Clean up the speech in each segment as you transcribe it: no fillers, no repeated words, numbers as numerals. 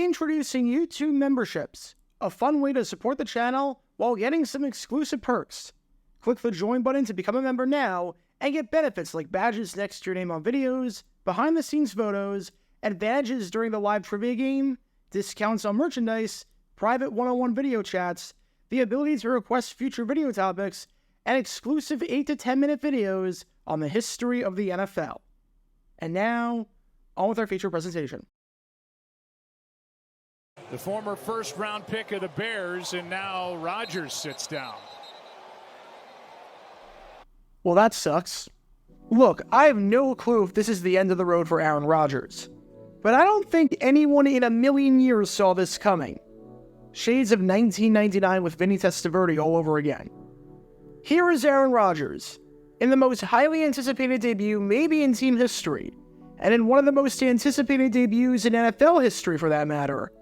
Introducing YouTube memberships, a fun way to support the channel while getting some exclusive perks. Click the join button to become a member now and get benefits like badges next to your name on videos, behind-the-scenes photos, advantages during the live trivia game, discounts on merchandise, private one-on-one video chats, the ability to request future video topics, and exclusive 8 to 10 minute videos on the history of the NFL. And now, on with our feature presentation. The former first-round pick of the Bears, and now Rodgers sits down. Well, that sucks. Look, I have no clue if this is the end of the road for Aaron Rodgers, but I don't think anyone in a million years saw this coming. Shades of 1999 with Vinny Testaverde all over again. Here is Aaron Rodgers, in the most highly anticipated debut maybe in team history, and in one of the most anticipated debuts in NFL history for that matter.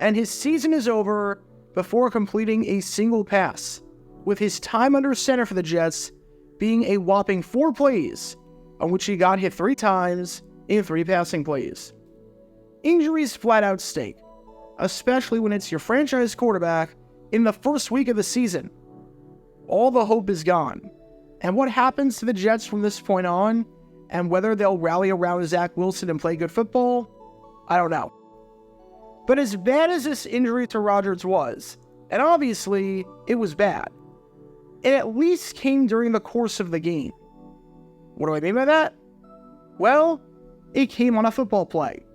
And his season is over before completing a single pass, with his time under center for the Jets being a whopping 4 plays, on which he got hit 3 times in 3 passing plays. Injuries flat out stink, especially when it's your franchise quarterback in the first week of the season. All the hope is gone, and what happens to the Jets from this point on, and whether they'll rally around Zach Wilson and play good football, I don't know. But as bad as this injury to Rodgers was, and obviously it was bad, it at least came during the course of the game. What do I mean by that? Well, it came on a football play.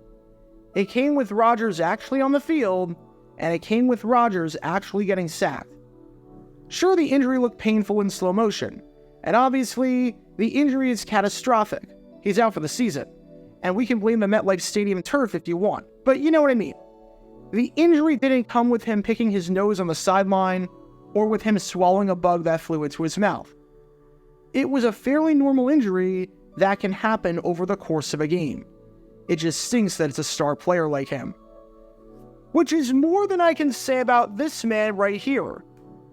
It came with Rodgers actually on the field, and it came with Rodgers actually getting sacked. Sure, the injury looked painful in slow motion, and obviously the injury is catastrophic. He's out for the season, and we can blame the MetLife Stadium turf if you want, but you know what I mean. The injury didn't come with him picking his nose on the sideline or with him swallowing a bug that flew into his mouth. It was a fairly normal injury that can happen over the course of a game. It just stinks that it's a star player like him. Which is more than I can say about this man right here,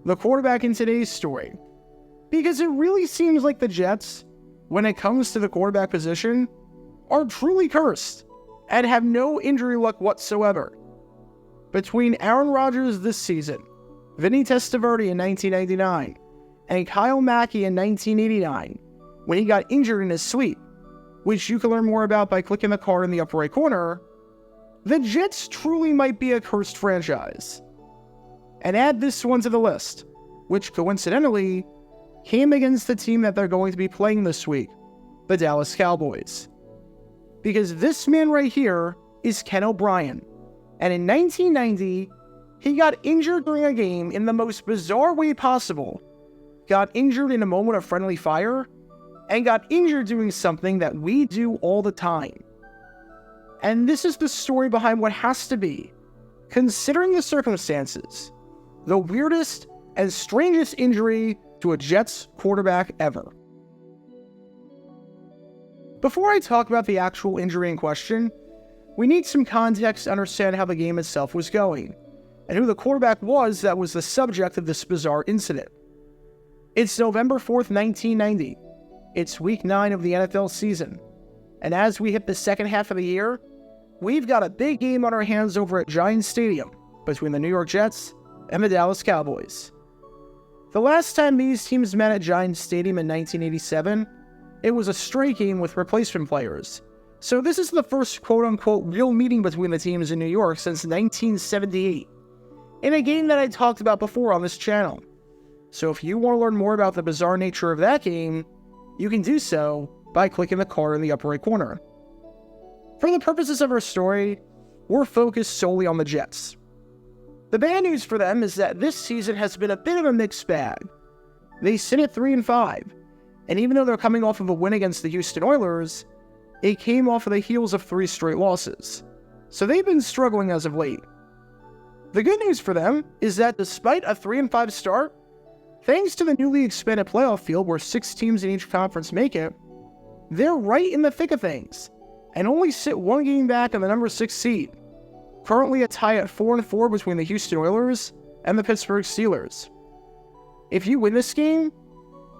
the quarterback in today's story. Because it really seems like the Jets, when it comes to the quarterback position, are truly cursed and have no injury luck whatsoever. Between Aaron Rodgers this season, Vinny Testaverde in 1999, and Kyle Mackey in 1989, when he got injured in his sleep, which you can learn more about by clicking the card in the upper right corner, the Jets truly might be a cursed franchise. And add this one to the list, which coincidentally came against the team that they're going to be playing this week, the Dallas Cowboys. Because this man right here is Ken O'Brien. And in 1990, he got injured during a game in the most bizarre way possible, got injured in a moment of friendly fire, and got injured doing something that we do all the time. And this is the story behind what has to be, considering the circumstances, the weirdest and strangest injury to a Jets quarterback ever. Before I talk about the actual injury in question, we need some context to understand how the game itself was going, and who the quarterback was that was the subject of this bizarre incident. It's November 4th, 1990. It's week 9 of the NFL season, and as we hit the second half of the year, we've got a big game on our hands over at Giants Stadium between the New York Jets and the Dallas Cowboys. The last time these teams met at Giants Stadium in 1987, it was a straight game with replacement players. So this is the first quote-unquote real meeting between the teams in New York since 1978, in a game that I talked about before on this channel. So if you want to learn more about the bizarre nature of that game, you can do so by clicking the card in the upper right corner. For the purposes of our story, we're focused solely on the Jets. The bad news for them is that this season has been a bit of a mixed bag. They sit at 3-5, and even though they're coming off of a win against the Houston Oilers, it came off of the heels of 3 straight losses, so they've been struggling as of late. The good news for them is that despite a 3-5 start, thanks to the newly expanded playoff field where 6 teams in each conference make it, they're right in the thick of things, and only sit 1 game back on the number 6 seed, currently a tie at 4-4 between the Houston Oilers and the Pittsburgh Steelers. If you win this game,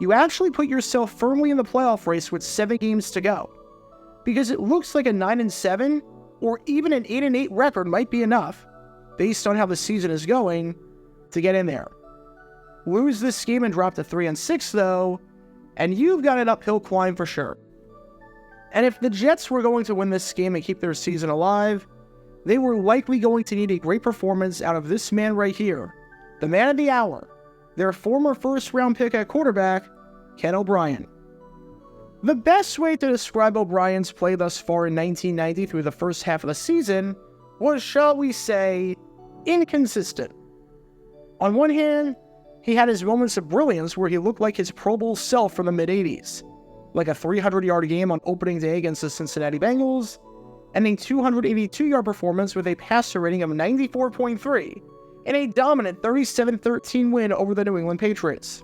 you actually put yourself firmly in the playoff race with 7 games to go, because it looks like a 9-7 or even an 8-8 record might be enough, based on how the season is going, to get in there. Lose this game and drop to 3-6 though, and you've got an uphill climb for sure. And if the Jets were going to win this game and keep their season alive, they were likely going to need a great performance out of this man right here, the man of the hour, their former first-round pick at quarterback, Ken O'Brien. The best way to describe O'Brien's play thus far in 1990 through the first half of the season was, shall we say, inconsistent. On one hand, he had his moments of brilliance where he looked like his Pro Bowl self from the mid-80s, like a 300-yard game on opening day against the Cincinnati Bengals, and a 282-yard performance with a passer rating of 94.3 in a dominant 37-13 win over the New England Patriots.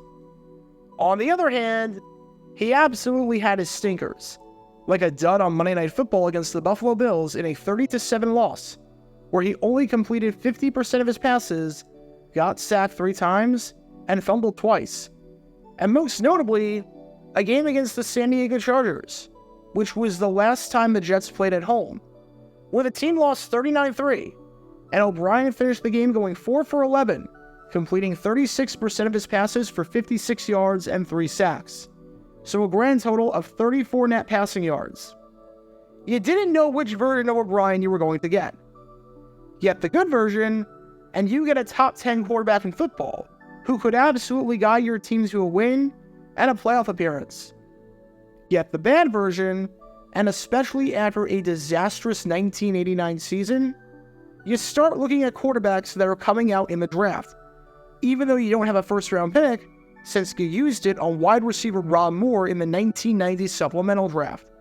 On the other hand, he absolutely had his stinkers, like a dud on Monday Night Football against the Buffalo Bills in a 30-7 loss, where he only completed 50% of his passes, got sacked 3 times, and fumbled twice. And most notably, a game against the San Diego Chargers, which was the last time the Jets played at home, where the team lost 39-3, and O'Brien finished the game going 4 for 11, completing 36% of his passes for 56 yards and 3 sacks. So a grand total of 34 net passing yards. You didn't know which version of O'Brien you were going to get. Get the good version, and you get a top 10 quarterback in football who could absolutely guide your team to a win and a playoff appearance. Get the bad version, and especially after a disastrous 1989 season, you start looking at quarterbacks that are coming out in the draft, even though you don't have a first-round pick, since you used it on wide receiver Rob Moore in the 1990 supplemental draft,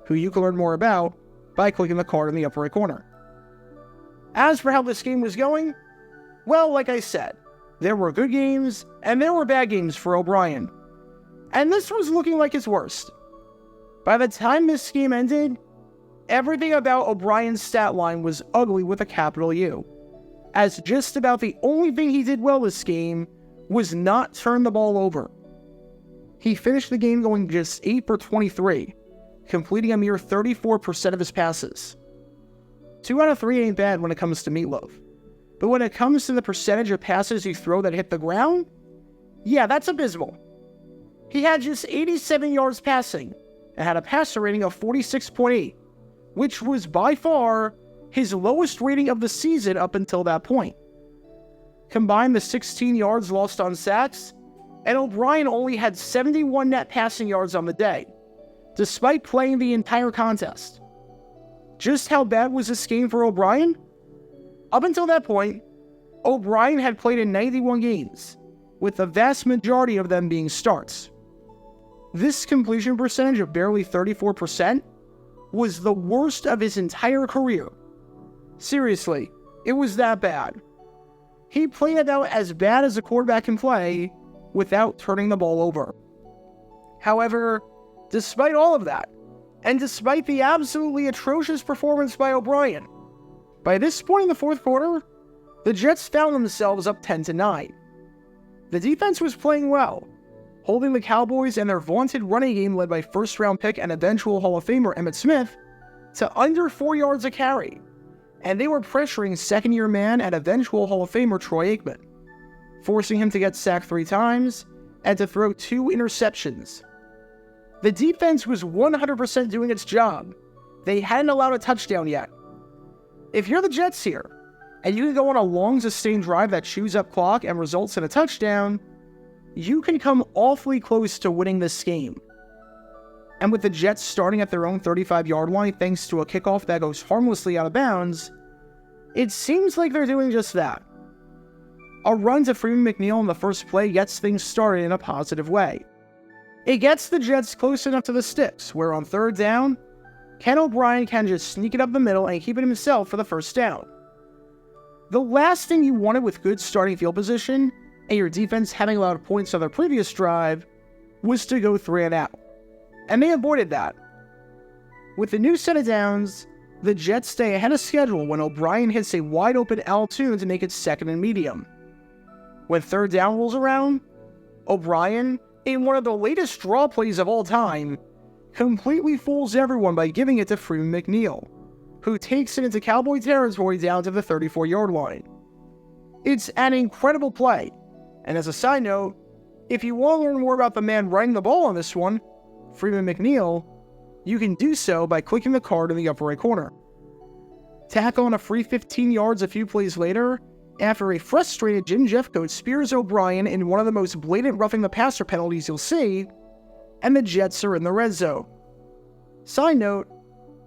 who you can learn more about by clicking the card in the upper right corner. As for how this game was going, well, like I said, there were good games and there were bad games for O'Brien, and this was looking like his worst. By the time this game ended, everything about O'Brien's stat line was ugly with a capital U, as just about the only thing he did well this game was not turn the ball over. He finished the game going just 8 for 23, completing a mere 34% of his passes. 2 out of 3 ain't bad when it comes to Meatloaf, but when it comes to the percentage of passes you throw that hit the ground, yeah, that's abysmal. He had just 87 yards passing and had a passer rating of 46.8, which was by far his lowest rating of the season up until that point. Combine the 16 yards lost on sacks, and O'Brien only had 71 net passing yards on the day, despite playing the entire contest. Just how bad was this game for O'Brien? Up until that point, O'Brien had played in 91 games, with the vast majority of them being starts. This completion percentage of barely 34% was the worst of his entire career. Seriously, it was that bad. He played about as bad as a quarterback can play without turning the ball over. However, despite all of that, and despite the absolutely atrocious performance by O'Brien, by this point in the fourth quarter, the Jets found themselves up 10-9. The defense was playing well, holding the Cowboys and their vaunted running game led by first-round pick and eventual Hall of Famer Emmitt Smith to under 4 yards a carry, and they were pressuring second-year man and eventual Hall of Famer Troy Aikman, forcing him to get sacked 3 times and to throw 2 interceptions. The defense was 100% doing its job. They hadn't allowed a touchdown yet. If you're the Jets here, and you can go on a long sustained drive that chews up clock and results in a touchdown, you can come awfully close to winning this game. And with the Jets starting at their own 35-yard line thanks to a kickoff that goes harmlessly out of bounds, it seems like they're doing just that. A run to Freeman McNeil in the first play gets things started in a positive way. It gets the Jets close enough to the sticks, where on third down, Ken O'Brien can just sneak it up the middle and keep it himself for the first down. The last thing you wanted with good starting field position, and your defense having allowed points on their previous drive, was to go 3 and out. And they avoided that. With the new set of downs, the Jets stay ahead of schedule when O'Brien hits a wide-open Al Toon to make it second and medium. When third down rolls around, O'Brien, in one of the latest draw plays of all time, completely fools everyone by giving it to Freeman McNeil, who takes it into Cowboy territory down to the 34-yard line. It's an incredible play, and as a side note, if you want to learn more about the man running the ball on this one, Freeman McNeil, you can do so by clicking the card in the upper right corner. Tack on a free 15 yards a few plays later, after a frustrated Jim Jeffcoat spears O'Brien in one of the most blatant roughing the passer penalties you'll see, and the Jets are in the red zone. Side note,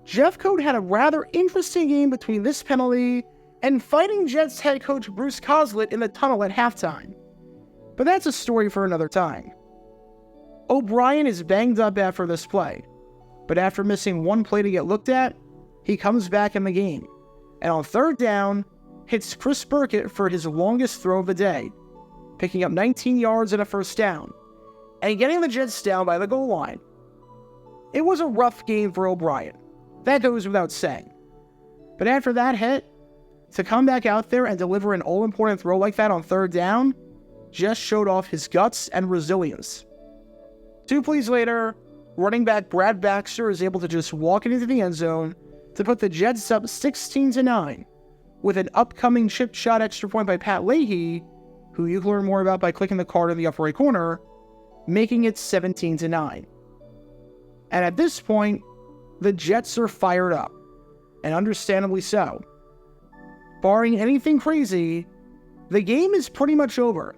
Jeffcoat had a rather interesting game between this penalty and fighting Jets head coach Bruce Coslet in the tunnel at halftime. But that's a story for another time. O'Brien is banged up after this play, but after missing one play to get looked at, he comes back in the game, and on third down, hits Chris Burkett for his longest throw of the day, picking up 19 yards and a first down, and getting the Jets down by the goal line. It was a rough game for O'Brien. That goes without saying. But after that hit, to come back out there and deliver an all-important throw like that on third down just showed off his guts and resilience. 2 plays later, running back Brad Baxter is able to just walk it into the end zone to put the Jets up 16-9 with an upcoming chip shot extra point by Pat Leahy, who you can learn more about by clicking the card in the upper right corner, making it 17-9. And at this point, the Jets are fired up, and understandably so. Barring anything crazy, the game is pretty much over.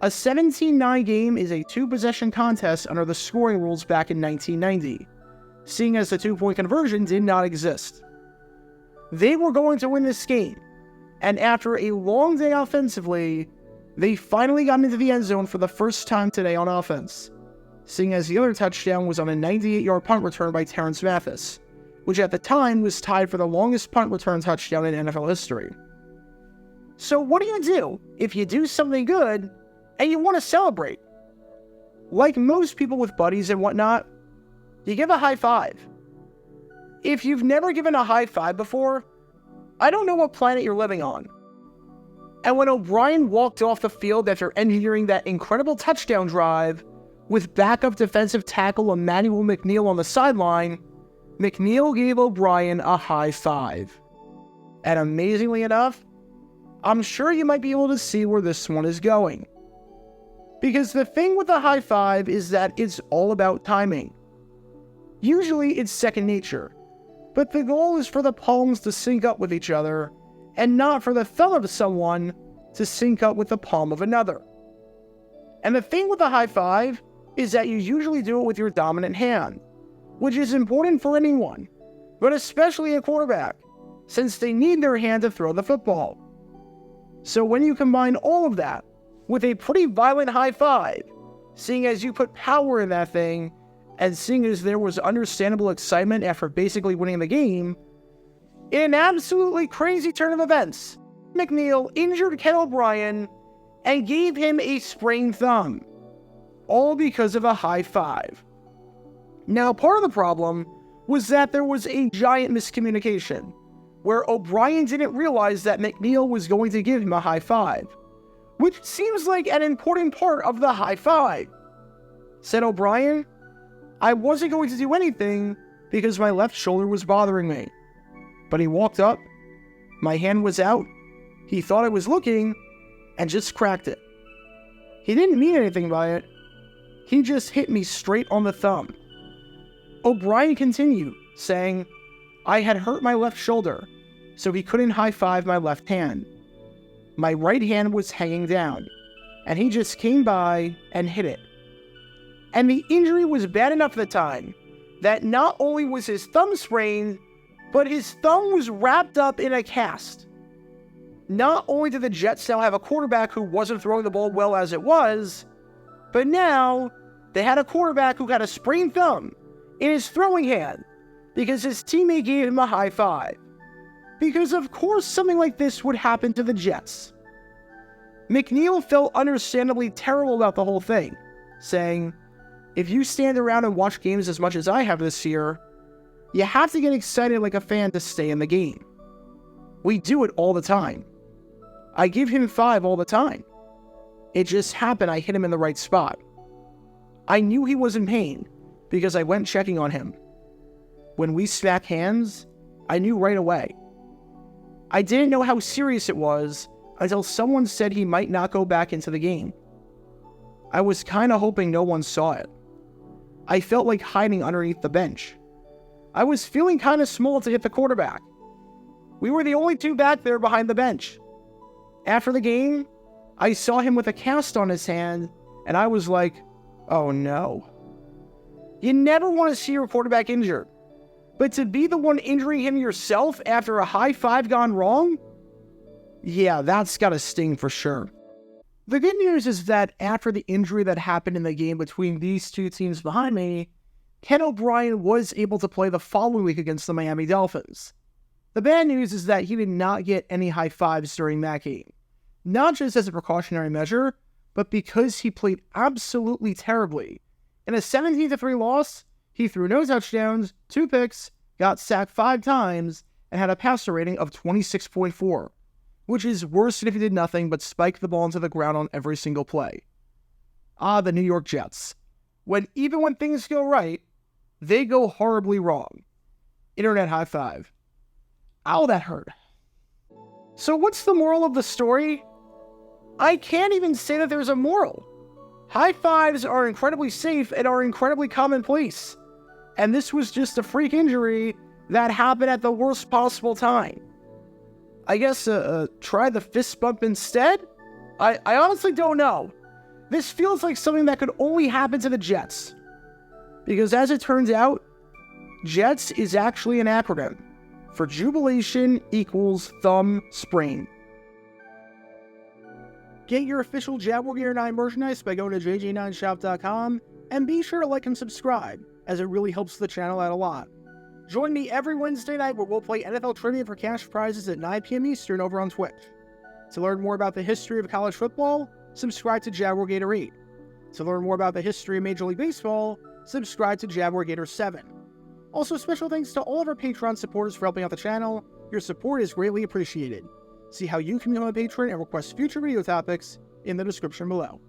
A 17-9 game is a 2-possession contest under the scoring rules back in 1990, seeing as the 2-point conversion did not exist. They were going to win this game, and after a long day offensively, they finally got into the end zone for the first time today on offense, seeing as the other touchdown was on a 98-yard punt return by Terrence Mathis, which at the time was tied for the longest punt return touchdown in NFL history. So what do you do if you do something good and you want to celebrate? Like most people with buddies and whatnot, you give a high five. If you've never given a high five before, I don't know what planet you're living on. And when O'Brien walked off the field after engineering that incredible touchdown drive with backup defensive tackle Emmanuel McNeil on the sideline, McNeil gave O'Brien a high five. And amazingly enough, I'm sure you might be able to see where this one is going. Because the thing with the high five is that it's all about timing. Usually it's second nature, but the goal is for the palms to sync up with each other, and not for the thumb of someone to sync up with the palm of another. And the thing with the high five is that you usually do it with your dominant hand, which is important for anyone, but especially a quarterback, since they need their hand to throw the football. So when you combine all of that with a pretty violent high five, seeing as you put power in that thing, and seeing as there was understandable excitement after basically winning the game, in an absolutely crazy turn of events, McNeil injured Ken O'Brien and gave him a sprained thumb, all because of a high five. Now, part of the problem was that there was a giant miscommunication, where O'Brien didn't realize that McNeil was going to give him a high five, which seems like an important part of the high five. Said O'Brien, "I wasn't going to do anything because my left shoulder was bothering me." But he walked up, my hand was out, he thought I was looking, and just cracked it. He didn't mean anything by it. He just hit me straight on the thumb. O'Brien continued, saying, "I had hurt my left shoulder, so he couldn't high-five my left hand. My right hand was hanging down, and he just came by and hit it." And the injury was bad enough at the time that not only was his thumb sprained, but his thumb was wrapped up in a cast. Not only did the Jets now have a quarterback who wasn't throwing the ball well as it was, but now they had a quarterback who got a sprained thumb in his throwing hand because his teammate gave him a high five. Because of course something like this would happen to the Jets. McNeil felt understandably terrible about the whole thing, saying, "If you stand around and watch games as much as I have this year, you have to get excited like a fan to stay in the game. We do it all the time. I give him 5 all the time. It just happened I hit him in the right spot. I knew he was in pain because I went checking on him. When we smack hands, I knew right away. I didn't know how serious it was until someone said he might not go back into the game. I was kind of hoping no one saw it. I felt like hiding underneath the bench. I was feeling kind of small to hit the quarterback. We were the only two back there behind the bench. After the game, I saw him with a cast on his hand, and I was like, oh no. You never want to see your quarterback injured. But to be the one injuring him yourself after a high five gone wrong? Yeah, that's gotta sting for sure. The good news is that after the injury that happened in the game between these two teams behind me, Ken O'Brien was able to play the following week against the Miami Dolphins. The bad news is that he did not get any high fives during that game. Not just as a precautionary measure, but because he played absolutely terribly. In a 17-3 loss, he threw no touchdowns, 2 picks, got sacked 5 times, and had a passer rating of 26.4, which is worse than if he did nothing but spike the ball into the ground on every single play. Ah, the New York Jets. Even when things go right, they go horribly wrong. Internet high five. Ow, that hurt. So what's the moral of the story? I can't even say that there's a moral. High fives are incredibly safe and are incredibly commonplace. And this was just a freak injury that happened at the worst possible time. I guess try the fist bump instead? I honestly don't know. This feels like something that could only happen to the Jets. Because as it turns out, Jets is actually an acronym for jubilation equals thumb sprain. Get your official Jaguar Gator 9 merchandise by going to jj9shop.com, and be sure to like and subscribe, as it really helps the channel out a lot. Join me every Wednesday night where we'll play NFL Trivia for cash prizes at 9 p.m. Eastern over on Twitch. To learn more about the history of college football, subscribe to Jaguar Gator 8. To learn more about the history of Major League Baseball, subscribe to Jaguar Gator 7. Also, special thanks to all of our Patreon supporters for helping out the channel. Your support is greatly appreciated. See how you can become a patron and request future video topics in the description below.